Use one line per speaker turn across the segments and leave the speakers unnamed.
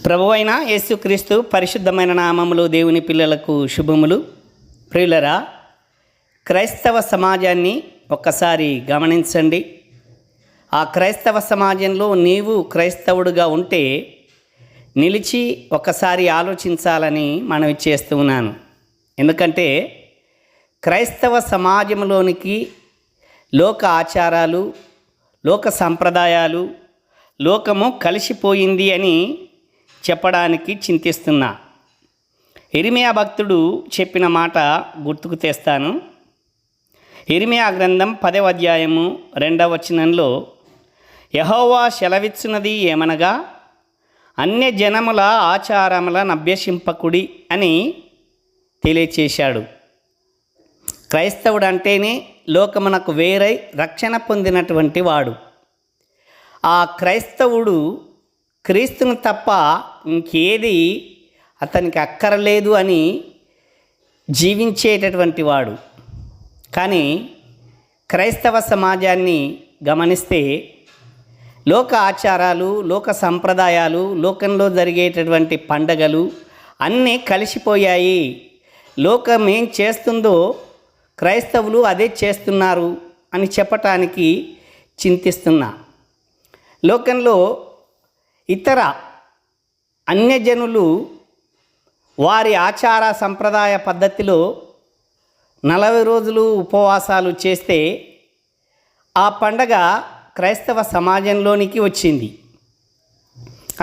ప్రభువైన యేసుక్రీస్తు పరిశుద్ధమైన నామములో దేవుని పిల్లలకు శుభములు. ప్రియులరా, క్రైస్తవ సమాజాన్ని ఒక్కసారి గమనించండి. ఆ క్రైస్తవ సమాజంలో నీవు క్రైస్తవుడుగా ఉంటే నిలిచి ఒకసారి ఆలోచించాలని మనవి చేస్తూ ఉన్నాను. ఎందుకంటే క్రైస్తవ సమాజంలోనికి లోక ఆచారాలు, లోక సంప్రదాయాలు, లోకము కలిసిపోయింది అని చెప్పడానికి చింతిస్తున్నా. ఇర్మియా భక్తుడు చెప్పిన మాట గుర్తుకు తెస్తాను. ఇర్మియా గ్రంథం 10వ అధ్యాయము 2వ వచనంలో యెహోవా సెలవిచ్చున్నది ఏమనగా, అన్య జనముల ఆచారములను అభ్యసింపకుడి అని తెలియచేశాడు. క్రైస్తవుడు అంటేనే లోకమునకు వేరై రక్షణ పొందినటువంటి వాడు. ఆ క్రైస్తవుడు క్రీస్తును తప్ప ఇంకేది అతనికి అక్కరలేదు అని జీవించేటటువంటి వాడు. కానీ క్రైస్తవ సమాజాన్ని గమనిస్తే లోక ఆచారాలు, లోక సంప్రదాయాలు, లోకంలో జరిగేటటువంటి పండగలు అన్నీ కలిసిపోయాయి. లోకం ఏం చేస్తుందో క్రైస్తవులు అదే చేస్తున్నారు అని చెప్పటానికి చింతిస్తున్నా. లోకంలో ఇతర అన్యజనులు వారి ఆచార సంప్రదాయ పద్ధతిలో 40 రోజులు ఉపవాసాలు చేస్తే ఆ పండగ క్రైస్తవ సమాజంలోనికి వచ్చింది.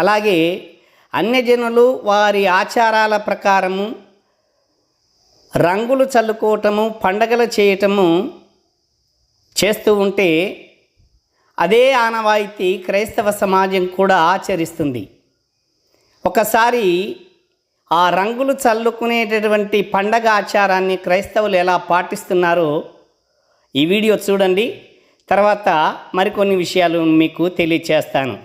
అలాగే అన్యజనులు వారి ఆచారాల ప్రకారము రంగులు చల్లుకోవటము, పండగలు చేయటము చేస్తూ ఉంటే అదే ఆనవాయితీ క్రైస్తవ సమాజం కూడా ఆచరిస్తుంది. ఒకసారి ఆ రంగులు చల్లుకునేటటువంటి పండగ ఆచారాన్ని క్రైస్తవులు ఎలా పాటిస్తున్నారో ఈ వీడియో చూడండి. తర్వాత మరికొన్ని విషయాలు మీకు తెలియచేస్తాను.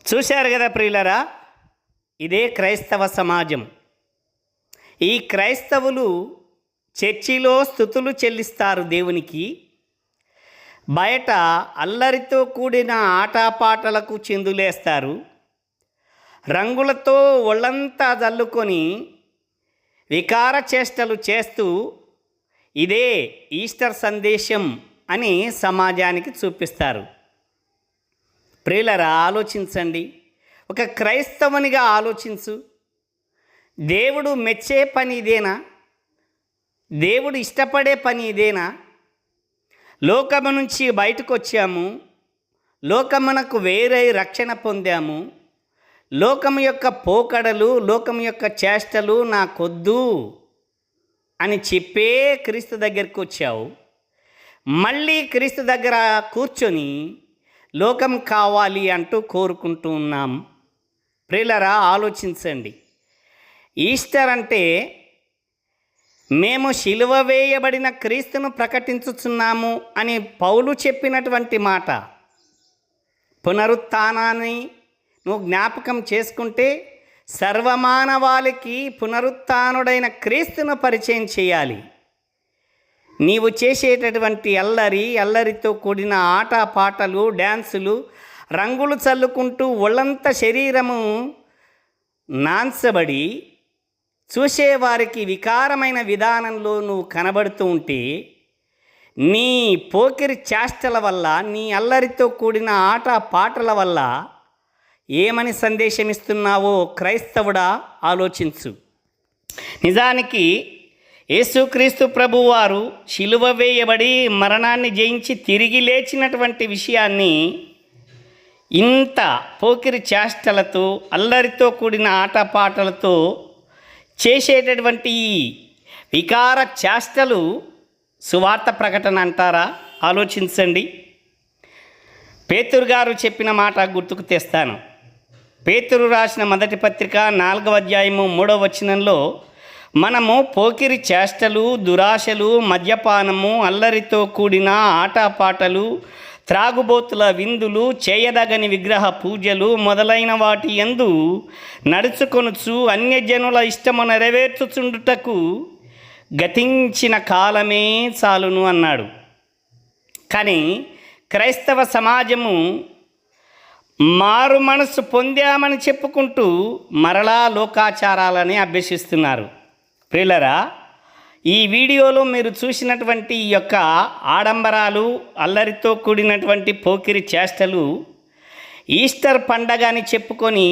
చూశారు కదా ప్రియులరా, ఇదే క్రైస్తవ సమాజం. ఈ క్రైస్తవులు చర్చిలో స్తుతులు చెల్లిస్తారు దేవునికి, బయట అల్లరితో కూడిన ఆటపాటలకు చిందులేస్తారు, రంగులతో ఒళ్ళంతా జల్లుకొని వికార చేష్టలు చేస్తూ ఇదే ఈస్టర్ సందేశం అని సమాజానికి చూపిస్తారు. ప్రియులరా, ఆలోచించండి. ఒక క్రైస్తవునిగా ఆలోచించు. దేవుడు మెచ్చే పని ఇదేనా? దేవుడు ఇష్టపడే పని ఇదేనా? లోకము నుంచి బయటకు వచ్చాము, లోకమునకు వేరే రక్షణ పొందాము, లోకము యొక్క పోకడలు, లోకము యొక్క చేష్టలు నాకొద్దు అని చెప్పే క్రీస్తు దగ్గరికి వచ్చావు. మళ్ళీ క్రీస్తు దగ్గర కూర్చొని లోకం కావాలి అంటూ కోరుకుంటూ ఉన్నాం. ప్రియులరా, ఆలోచించండి. ఈస్టర్ అంటే మేము సిలువ వేయబడిన క్రీస్తును ప్రకటించుచున్నాము అని పౌలు చెప్పినటువంటి మాట. పునరుత్థానాన్ని నువ్వు జ్ఞాపకం చేసుకుంటే సర్వమానవాళికి పునరుత్థానుడైన క్రీస్తును పరిచయం చేయాలి. నీవు చేసేటటువంటి అల్లరితో కూడిన ఆటపాటలు, డ్యాన్సులు, రంగులు చల్లుకుంటూ ఒళ్ళంత శరీరము నాన్సబడి చూసేవారికి వికారమైన విధానంలో నువ్వు కనబడుతూ ఉంటే, నీ పోకిరి చేష్టల వల్ల, నీ అల్లరితో కూడిన ఆటపాటల వల్ల ఏమని సందేశం ఇస్తున్నావో క్రైస్తవుడా ఆలోచించు. నిజానికి యేసుక్రీస్తు ప్రభువారు శిలువ వేయబడి మరణాన్ని జయించి తిరిగి లేచినటువంటి విషయాన్ని ఇంత పోకిరి చేష్టలతో, అల్లరితో కూడిన ఆటపాటలతో చేసేటటువంటి ఈ వికార చేష్టలు సువార్త ప్రకటన అంటారా? ఆలోచించండి. పేతురు గారు చెప్పిన మాట గుర్తుకు తెస్తాను. పేతురు రాసిన మొదటి పత్రిక 4వ అధ్యాయము 3వ వచనంలో, మనము పోకిరి చేష్టలు, దురాశలు, మద్యపానము, అల్లరితో కూడిన ఆటపాటలు, త్రాగుబోతుల విందులు, చేయదగని విగ్రహ పూజలు మొదలైన వాటి యందు నడుచుకొనుచు అన్యజనుల ఇష్టము నెరవేర్చుచుండుటకు గతించిన కాలమే చాలును అన్నాడు. కానీ క్రైస్తవ సమాజము మారు మనసు పొందామని చెప్పుకుంటూ మరలా లోకాచారాలని అభ్యసిస్తున్నారు. ప్రియులరా, ఈ వీడియోలో మీరు చూసినటువంటి ఈ యొక్క ఆడంబరాలు, అల్లరితో కూడినటువంటి పోకిరి చేష్టలు ఈస్టర్ పండగ అని చెప్పుకొని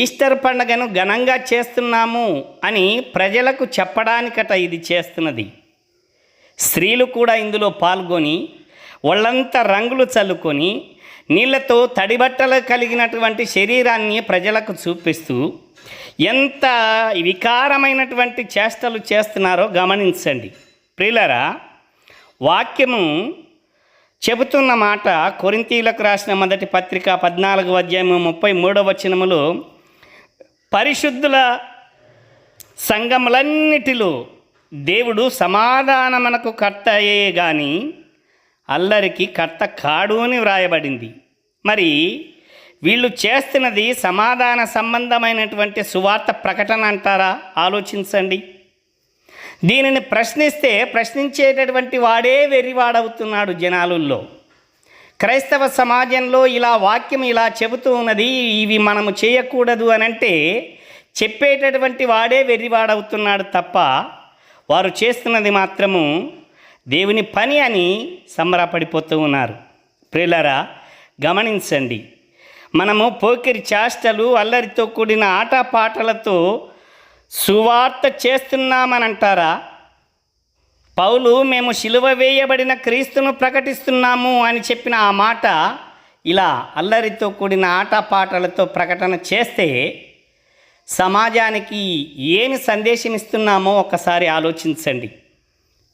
ఈస్టర్ పండగను ఘనంగా చేస్తున్నాము అని ప్రజలకు చెప్పడానికట ఇది చేస్తున్నది. స్త్రీలు కూడా ఇందులో పాల్గొని ఒళ్ళంతా రంగులు చల్లుకొని నీళ్లతో తడిబట్టలు కలిగినటువంటి శరీరాన్ని ప్రజలకు చూపిస్తూ ఎంత వికారమైనటువంటి చేష్టలు చేస్తున్నారో గమనించండి. ప్రియులరా, వాక్యము చెబుతున్న మాట కొరింథీయులకు రాసిన మొదటి పత్రిక 14వ అధ్యాయము 33వ వచనములో, పరిశుద్ధుల సంఘములన్నిటిలో దేవుడు సమాధానమునకు కర్తయే గాని అల్లరికి కర్త కాడు అని వ్రాయబడింది. మరి వీళ్ళు చేస్తున్నది సమాధాన సంబంధమైనటువంటి సువార్త ప్రకటన అంటారా? ఆలోచించండి. దీనిని ప్రశ్నిస్తే ప్రశ్నించేటటువంటి వాడే వెర్రివాడవుతున్నాడు జనాలుల్లో. క్రైస్తవ సమాజంలో ఇలా వాక్యం ఇలా చెబుతూ ఉన్నది, ఇవి మనము చేయకూడదు అని అంటే చెప్పేటటువంటి వాడే వెర్రివాడవుతున్నాడు తప్ప వారు చేస్తున్నది మాత్రము దేవుని పని అని సంబరపడిపోతూ ఉన్నారు. ప్రియులారా, గమనించండి. మనము పోకిరి చేష్టలు, అల్లరితో కూడిన ఆటపాటలతో సువార్త చేస్తున్నామనంటారా? పౌలు మేము సిలువ వేయబడిన క్రీస్తును ప్రకటిస్తున్నాము అని చెప్పిన ఆ మాట ఇలా అల్లరితో కూడిన ఆటపాటలతో ప్రకటన చేస్తే సమాజానికి ఏమి సందేశం ఇస్తున్నామో ఒకసారి ఆలోచించండి.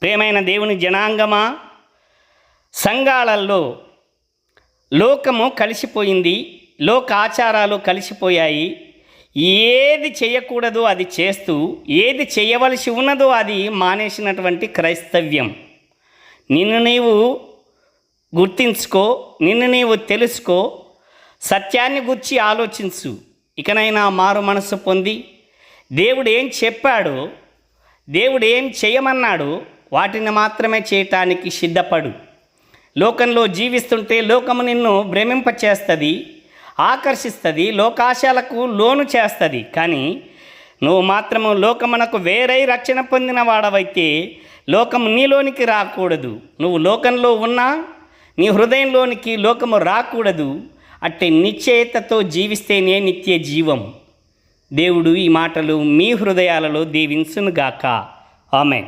ప్రియమైన దేవుని జనాంగమా, సంఘాలలో లోకము కలిసిపోయింది, లోక ఆచారాలు కలిసిపోయాయి. ఏది చేయకూడదో అది చేస్తూ, ఏది చేయవలసి ఉన్నదో అది మానేసినటువంటి క్రైస్తవ్యం. నిన్ను నీవు గుర్తించుకో, నిన్ను నీవు తెలుసుకో, సత్యాన్ని గురించి ఆలోచించు. ఇకనైనా మారు మనసు పొంది దేవుడు ఏం చెప్పాడో, దేవుడు ఏం చేయమన్నాడో వాటిని మాత్రమే చేయటానికి సిద్ధపడు. లోకంలో జీవిస్తుంటే లోకము నిన్ను భ్రమింపచేస్తుంది, ఆకర్షిస్తుంది, లోకాశాలకు లోను చేస్తుంది. కానీ నువ్వు మాత్రము లోకమునకు వేరై రక్షణ పొందిన వాడవైతే లోకము నీలోనికి రాకూడదు. నువ్వు లోకంలో ఉన్నా నీ హృదయంలోనికి లోకము రాకూడదు. అట్టి నిశ్చయతతో జీవిస్తేనే నిత్య జీవం. దేవుడు ఈ మాటలు మీ హృదయాలలో దీవించునుగాక. ఆమేన్.